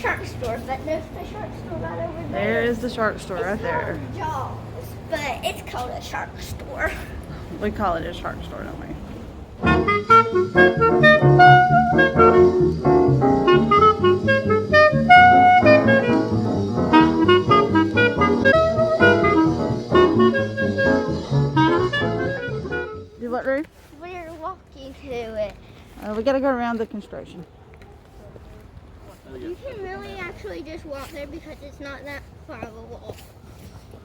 shark store, but there's the shark store right over there. There is the shark store It's right there. called Jaws, but it's called a shark store. We call it a shark store, don't we? Do what, Ruth? We're walking to it. We gotta go around the construction. You can really actually just walk there because it's not that far of a walk.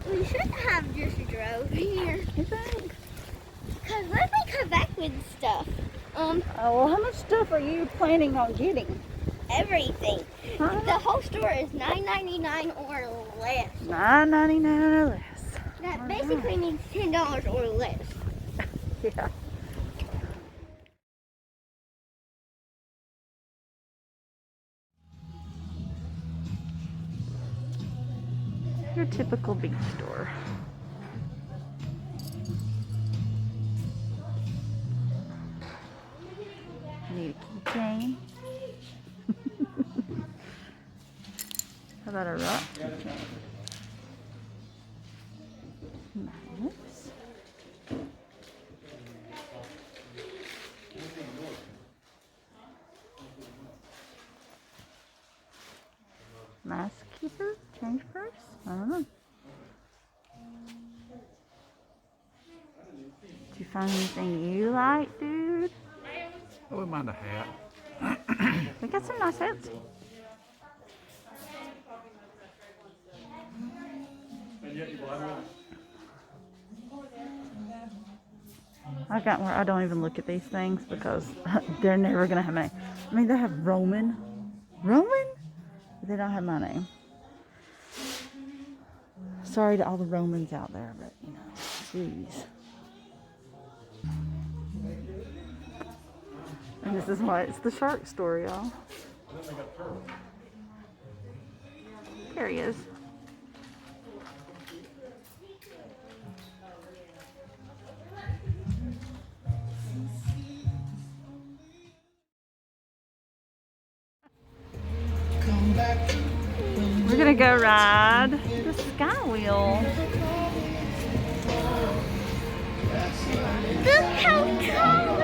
We should have just drove here. You think? Because what if they come back with stuff? Well, how much stuff are you planning on getting? Everything. Huh? The whole store is $9.99 or less. $9.99 or less. That basically means $10 or less. Yeah. Your typical beach store. Need a keychain. How about a rock keychain? Nice. Mask keeper? Change purse? I don't know. Did you find anything you like, dude? I wouldn't mind a hat. We got some nice hats. I got where I don't even look at these things because they're never gonna have my name. I mean, they have Roman, but they don't have my name. Sorry to all the Romans out there, but you know, jeez. And this is why it's the shark story, y'all. There he is. We're gonna go ride the SkyWheel. Look how tall!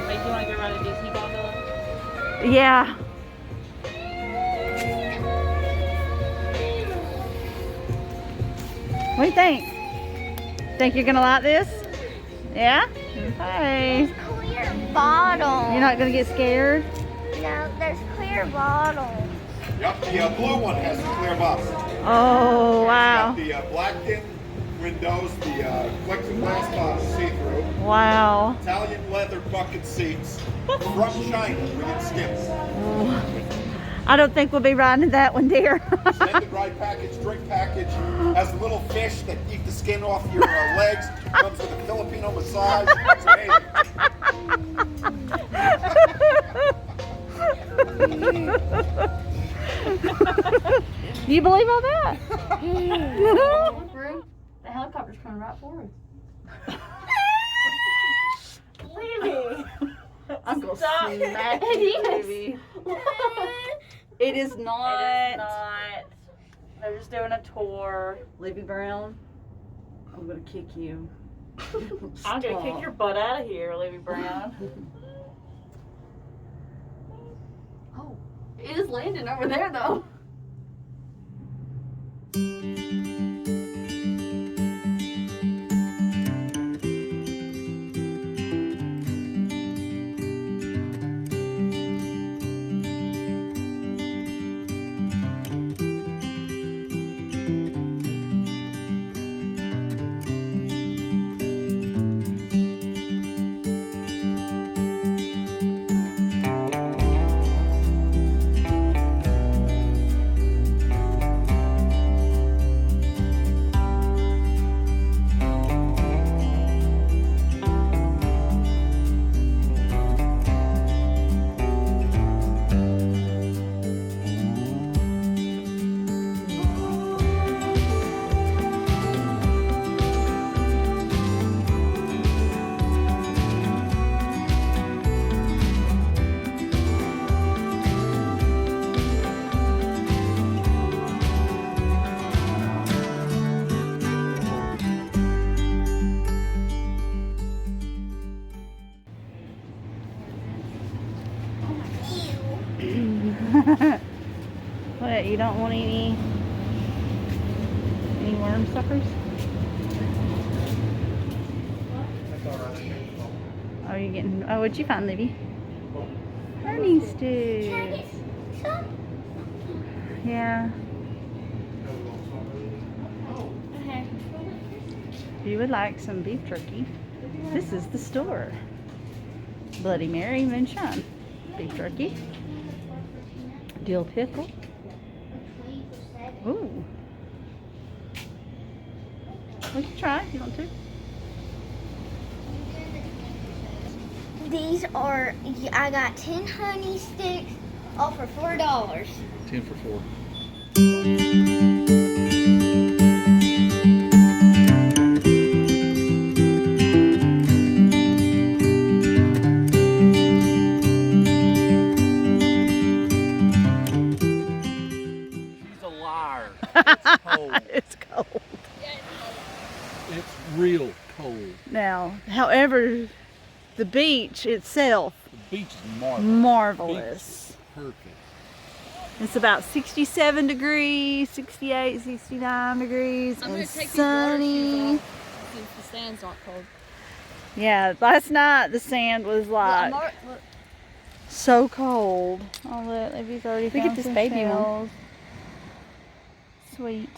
Like, you want to go ride a Disney gondola? Yeah. What do you think? Think you're gonna like this? Yeah? Hey. Clear bottle. You're not gonna get scared? No, there's clear bottles. Yep, the blue one has the clear bottom. Oh, wow. The black-in windows, the plexiglass bottom see-through, Wow. Italian leather bucket seats, from China, real skips. I don't think we'll be riding that one, dear. Extended ride package, drink package, has a little fish that eat the skin off your legs, comes with a Filipino massage. It's amazing. You believe all that? The helicopter's coming right for us. Leave I'm gonna Stop. smack It you, is. baby. It is not. It is not. They're just doing a tour. Libby Brown, I'm gonna kick you. I'm gonna kick your butt out of here, Libby Brown. Oh, it is landing over there though. What, you don't want any worm suckers? Oh, you getting, oh, what'd you find, Libby? Honey sticks. Yeah. Okay. If you would like some beef jerky, this is the store. Bloody Mary Moonshine. Beef jerky. Dill pickle. Ooh. We can try if you want to. These are, I got 10 honey sticks, all for $4. 10 for 4. She's a liar. It's cold. It's cold. It's real cold. Now, however, the beach itself, The beach is marvelous. marvelous. Beach is perfect. It's about 67 degrees, 68, 69 degrees, I'm gonna and take these water sunny. shoes off since the sand's not cold. Yeah, last night the sand was like Look, so cold. Oh look, they've already Look at found this some baby one. shells. Sweet.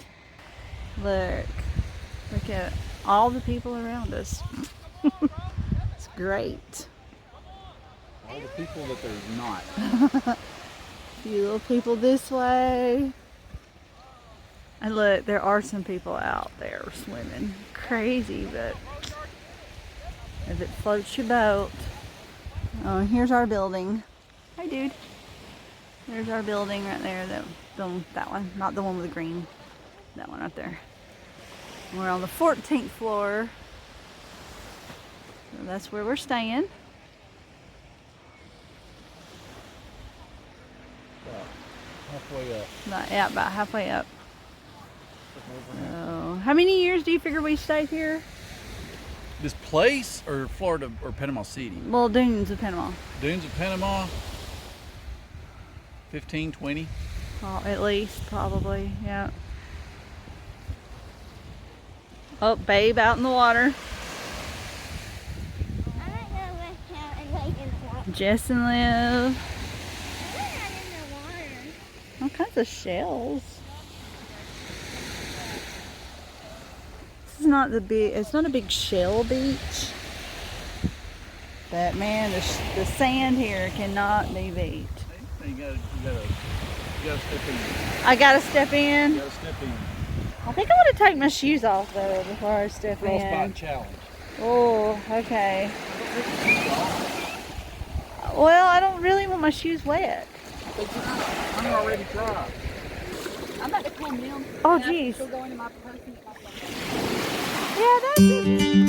Look at all the people around us. It's great. All the people that there's not. Few little people this way. And look, there are some people out there swimming. Crazy, but if it floats your boat. Oh, and here's our building. Hi, dude. There's our building right there. That one, not the one with the green. That one right there. We're on the 14th floor. So that's where we're staying. Halfway up. About halfway up. So, how many years do you figure we stayed here? This place or Florida or Panama City? Well, Dunes of Panama. Dunes of Panama. 15, 20. Oh, at least, probably, yeah. Oh, babe out in the water. I don't know what's out and like in the water. Jess and Liv. I'm not in the water. All kinds of shells. This is not it's not a big shell beach. But man, the sand here cannot be beat. You gotta step in. I gotta step in. You gotta step in. I think I want to take my shoes off though before I step Frostbite in. challenge. Oh, okay. Well, I don't really want my shoes wet. I'm already dry. I'm about to come down. Oh, and I can geez. still go into my purse and get my phone. Yeah, that's it.